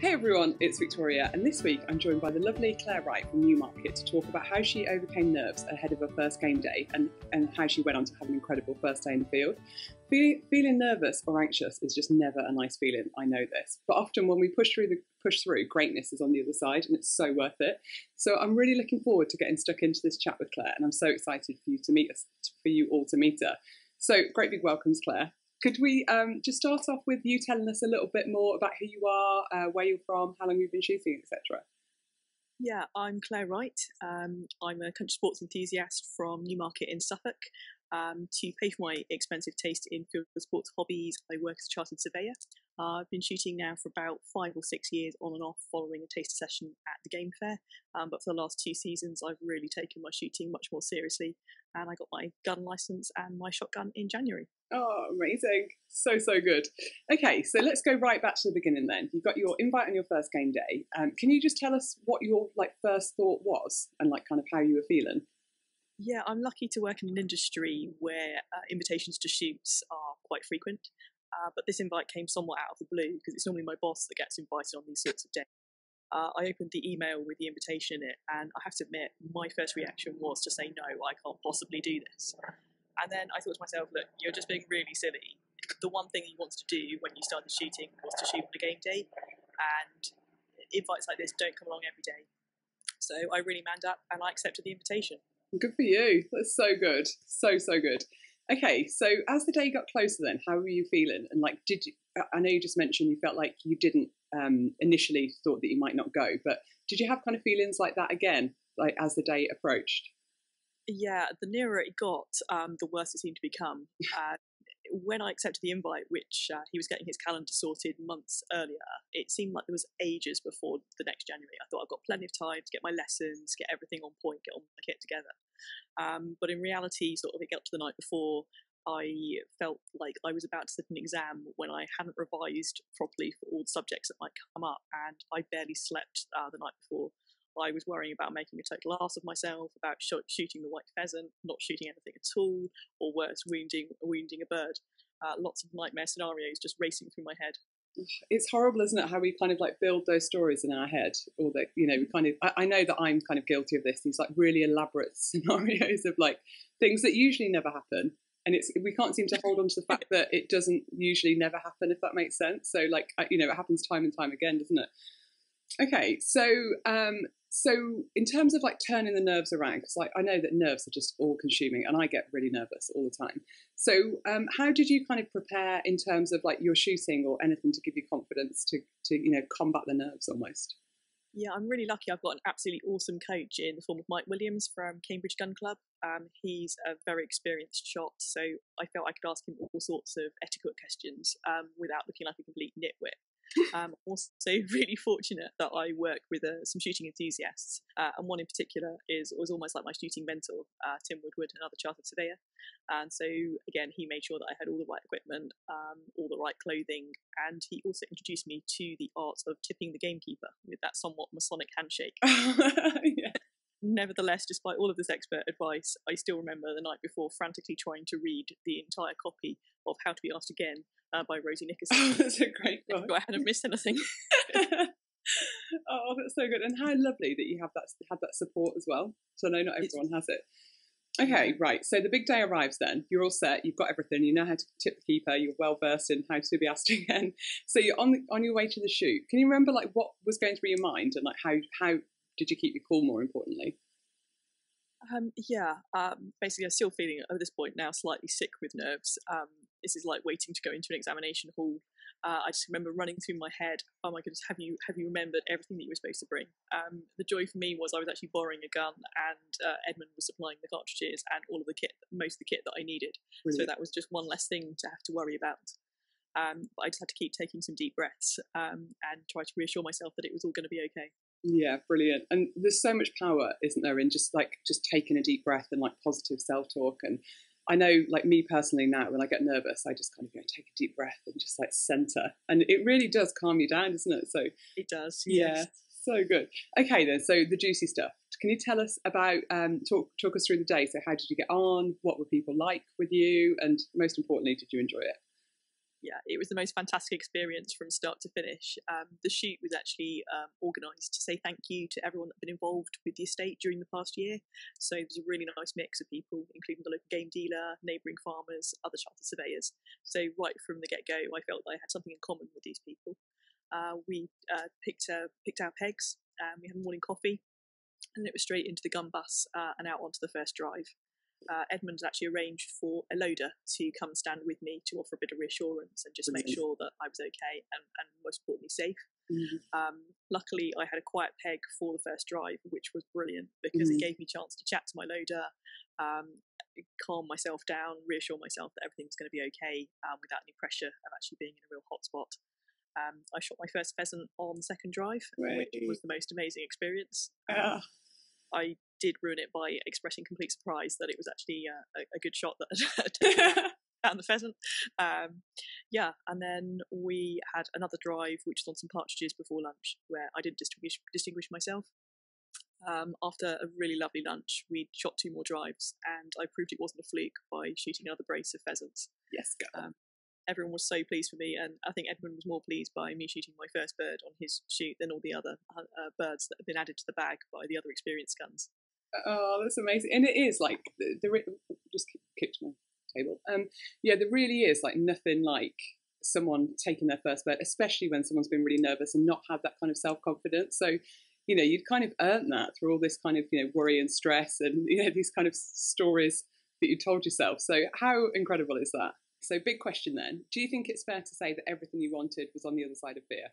Hey everyone, it's Victoria, and this week I'm joined by the lovely Claire Wright from Newmarket to talk about how she overcame nerves ahead of her first game day and how she went on to have an incredible first day in the field. Feeling nervous or anxious is just never a nice feeling, I know this, but often when we push through, greatness is on the other side and it's so worth it. So I'm really looking forward to getting stuck into this chat with Claire, and I'm so excited for you all to meet her. So great big welcomes, Claire. Could we just start off with you telling us a little bit more about who you are, where you're from, how long you've been shooting, etc.? Yeah, I'm Claire Wright. I'm a country sports enthusiast from Newmarket in Suffolk. To pay for my expensive taste in field sports hobbies, I work as a chartered surveyor. I've been shooting now for about 5 or 6 years on and off following a taster session at the Game Fair. But for the last 2 seasons, I've really taken my shooting much more seriously. And I got my gun licence and my shotgun in January. Oh, amazing. So good. Okay, so let's go right back to the beginning then. You got your invite on your first game day. Can you just tell us what your first thought was and kind of how you were feeling? Yeah, I'm lucky to work in an industry where invitations to shoots are quite frequent. But this invite came somewhat out of the blue because it's normally my boss that gets invited on these sorts of days. I opened the email with the invitation in it, and I have to admit, my first reaction was to say, no, I can't possibly do this. And then I thought to myself, look, you're just being really silly. The one thing you wanted to do when you started shooting was to shoot on a game day, and invites like this don't come along every day. So I really manned up and I accepted the invitation. Good for you. That's so good. So good. Okay, so as the day got closer then, how were you feeling? And did you, I know you just mentioned you felt like you didn't initially thought that you might not go, but did you have kind of feelings like that again, as the day approached? Yeah, the nearer it got, the worse it seemed to become. When I accepted the invite, which he was getting his calendar sorted months earlier, it seemed like there was ages before the next January. I thought I've got plenty of time to get my lessons, get everything on point, get all my kit together. But in reality, sort of it got to the night before, I felt like I was about to sit an exam when I hadn't revised properly for all the subjects that might come up, and I barely slept the night before. I was worrying about making a total ass of myself, about shooting the white pheasant, not shooting anything at all, or worse, wounding a bird. Lots of nightmare scenarios just racing through my head. It's horrible, isn't it, how we kind of build those stories in our head, or that, we kind of, I know that I'm kind of guilty of this, these really elaborate scenarios of things that usually never happen. And we can't seem to hold on to the fact that it doesn't usually never happen, if that makes sense. So it happens time and time again, doesn't it? Okay, so in terms of turning the nerves around, because I know that nerves are just all consuming and I get really nervous all the time. So how did you kind of prepare in terms of your shooting or anything to give you confidence to combat the nerves almost? Yeah, I'm really lucky. I've got an absolutely awesome coach in the form of Mike Williams from Cambridge Gun Club. He's a very experienced shot, so I felt I could ask him all sorts of etiquette questions without looking like a complete nitwit. I'm also really fortunate that I work with some shooting enthusiasts, and one in particular was almost like my shooting mentor, Tim Woodward, another chartered surveyor. And so again, he made sure that I had all the right equipment, all the right clothing, and he also introduced me to the art of tipping the gamekeeper with that somewhat Masonic handshake. Yeah. Nevertheless, despite all of this expert advice, I still remember the night before frantically trying to read the entire copy of How to Be Asked Again by Rosie Nickerson. Oh, that's a great book. I hadn't missed anything. Oh, that's so good. And how lovely that you have that support as well. So I know not everyone has it. Okay, right. So the big day arrives then. You're all set. You've got everything. You know how to tip the keeper. You're well versed in How to Be Asked Again. So you're on your way to the shoot. Can you remember what was going through your mind and how did you keep your cool, more importantly? Basically, I'm still feeling at this point now slightly sick with nerves. This is like waiting to go into an examination hall. I just remember running through my head, oh my goodness, have you remembered everything that you were supposed to bring? The joy for me was I was actually borrowing a gun, and Edmund was supplying the cartridges and all of the kit, most of the kit that I needed. Brilliant. So that was just one less thing to have to worry about. But I just had to keep taking some deep breaths and try to reassure myself that it was all going to be okay. Yeah, brilliant. And there's so much power, isn't there, in just taking a deep breath and positive self-talk. And I know, me personally now, when I get nervous, I just kind of go take a deep breath and just center. And it really does calm you down, doesn't it? So it does. Yeah, yes. So good. Okay then, so the juicy stuff. Can you tell us about, talk us through the day? So how did you get on? What were people like with you? And most importantly, did you enjoy it? Yeah, it was the most fantastic experience from start to finish. The shoot was actually organised to say thank you to everyone that's been involved with the estate during the past year. So it was a really nice mix of people, including the local game dealer, neighbouring farmers, other chartered surveyors. So right from the get-go, I felt I had something in common with these people. We picked our pegs, we had a morning coffee, and it was straight into the gun bus and out onto the first drive. Edmund actually arranged for a loader to come and stand with me to offer a bit of reassurance and just make sure that I was okay and most importantly safe. Luckily, I had a quiet peg for the first drive, which was brilliant because it gave me a chance to chat to my loader, calm myself down, reassure myself that everything was going to be okay without any pressure of actually being in a real hotspot. I shot my first pheasant on the second drive, which was the most amazing experience. I did ruin it by expressing complete surprise that it was actually a good shot that had found the pheasant. And then we had another drive which was on some partridges before lunch, where I did distinguish myself. After a really lovely lunch, we shot 2 more drives, and I proved it wasn't a fluke by shooting another brace of pheasants. Yes, go. Everyone was so pleased for me, and I think Edmund was more pleased by me shooting my first bird on his shoot than all the other birds that have been added to the bag by the other experienced guns. Oh, that's amazing. And it is like, just kicked my table. Yeah, there really is like nothing like someone taking their first bird, especially when someone's been really nervous and not had that kind of self-confidence. So, you know, you've kind of earned that through all this kind of, you know, worry and stress and, you know, these kind of stories that you told yourself. So how incredible is that? So big question then, do you think it's fair to say that everything you wanted was on the other side of fear?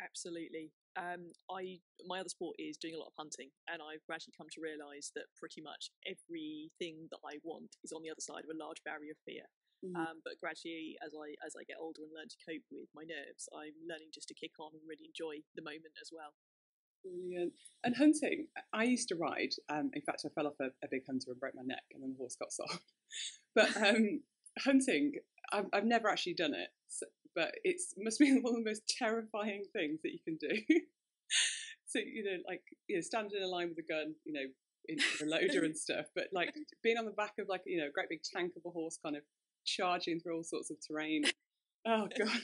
Absolutely. My other sport is doing a lot of hunting, and I've gradually come to realise that pretty much everything that I want is on the other side of a large barrier of fear. But gradually, as I get older and learn to cope with my nerves, I'm learning just to kick on and really enjoy the moment as well. Brilliant. And hunting, I used to ride. In fact, I fell off a big hunter and broke my neck, and then the horse got soft. But hunting, I've never actually done it, but it must be one of the most terrifying things that you can do. So, you know, like, you know, standing in a line with a gun, you know, in the loader and stuff, but like being on the back of like, you know, a great big tank of a horse kind of charging through all sorts of terrain. Oh, God.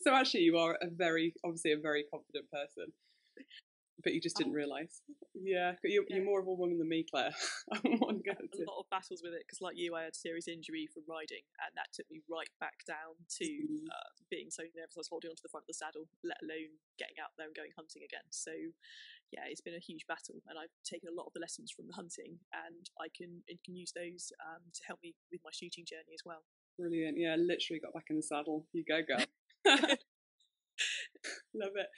So actually you are obviously a very confident person. But you just didn't realise. Yeah, you're more of a woman than me, Claire. I'm one girl too. A lot of battles with it, because like you, I had a serious injury from riding, and that took me right back down to being so nervous I was holding onto the front of the saddle, let alone getting out there and going hunting again. So yeah, it's been a huge battle, and I've taken a lot of the lessons from the hunting, and I can use those to help me with my shooting journey as well. Brilliant. Yeah, literally got back in the saddle. You go, girl. Love it.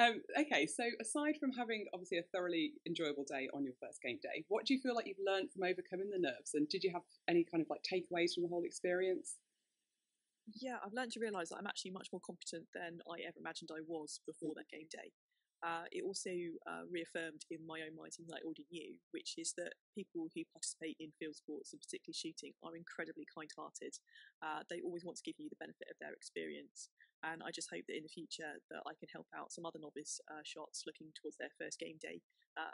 Okay, so aside from having obviously a thoroughly enjoyable day on your first game day, what do you feel like you've learned from overcoming the nerves? And did you have any kind of like takeaways from the whole experience? Yeah, I've learned to realise that I'm actually much more competent than I ever imagined I was before that game day. It also reaffirmed in my own mind something I already knew, which is that people who participate in field sports, and particularly shooting, are incredibly kind-hearted. They always want to give you the benefit of their experience, and I just hope that in the future that I can help out some other novice shots looking towards their first game day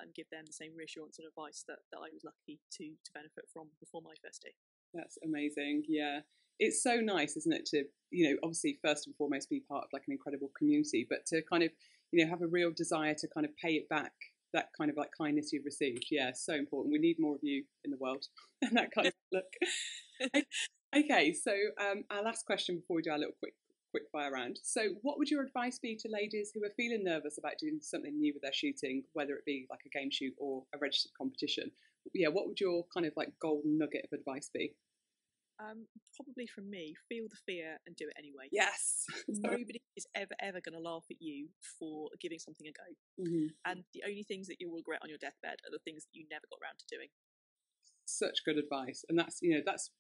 and give them the same reassurance and advice that I was lucky to benefit from before my first day. That's amazing. Yeah, it's so nice, isn't it, to, you know, obviously first and foremost be part of like an incredible community, but to kind of, you know, have a real desire to kind of pay it back, that kind of like kindness you've received. Yeah, so important. We need more of you in the world and that kind of look. Okay, so our last question before we do our little quick fire round. So what would your advice be to ladies who are feeling nervous about doing something new with their shooting, whether it be like a game shoot or a registered competition? Yeah, what would your kind of like golden nugget of advice be? Probably from me, feel the fear and do it anyway. Yes. Nobody is ever going to laugh at you for giving something a go. And the only things that you will regret on your deathbed are the things that you never got around to doing. Such good advice. And that's, you know, that's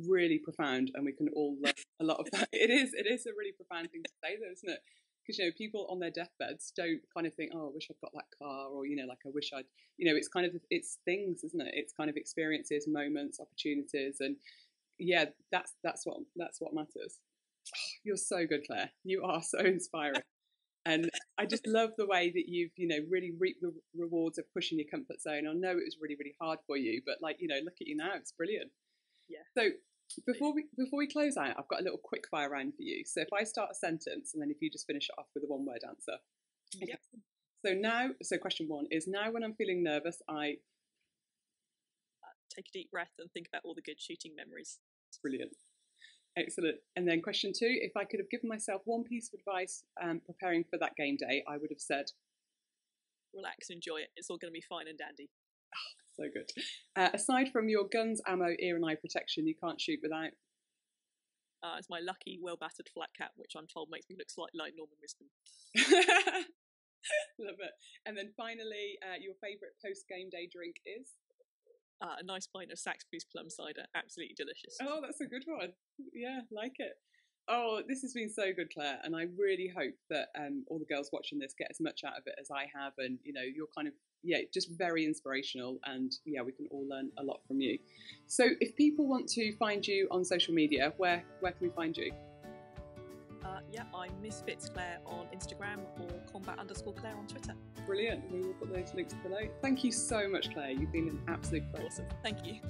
really profound, and we can all learn a lot of that. It is a really profound thing to say though, isn't it? Because, you know, people on their deathbeds don't kind of think, oh, I wish I'd got that car, or, you know, like I wish I'd, you know, it's kind of, it's things, isn't it? It's kind of experiences, moments, opportunities, and yeah, that's what matters. Oh, you're so good, Claire. You are so inspiring. And I just love the way that you've, you know, really reaped the rewards of pushing your comfort zone. I know it was really, really hard for you, but like, you know, look at you now. It's brilliant. Yeah. So Before we close out, I've got a little quick fire round for you. So if I start a sentence and then if you just finish it off with a one word answer. Yep. So question one is, now when I'm feeling nervous, I take a deep breath and think about all the good shooting memories. Brilliant. Excellent. And then question two, if I could have given myself one piece of advice preparing for that game day, I would have said, relax, enjoy it. It's all going to be fine and dandy. So good. Aside from your guns, ammo, ear and eye protection, you can't shoot without? It's my lucky, well-battered flat cap, which I'm told makes me look slightly like Norman Wisdom. Love it. And then finally, your favourite post-game day drink is? A nice pint of Saxby's plum cider. Absolutely delicious. Oh, that's a good one. Yeah, like it. Oh, this has been so good, Claire, and I really hope that all the girls watching this get as much out of it as I have, and you're kind of just very inspirational, and we can all learn a lot from you. So if people want to find you on social media, where can we find you? I'm Misfits Claire on Instagram or combat_Claire on Twitter. Brilliant. We will put those links below. Thank you so much, Claire. You've been an absolute pleasure. Awesome. Thank you.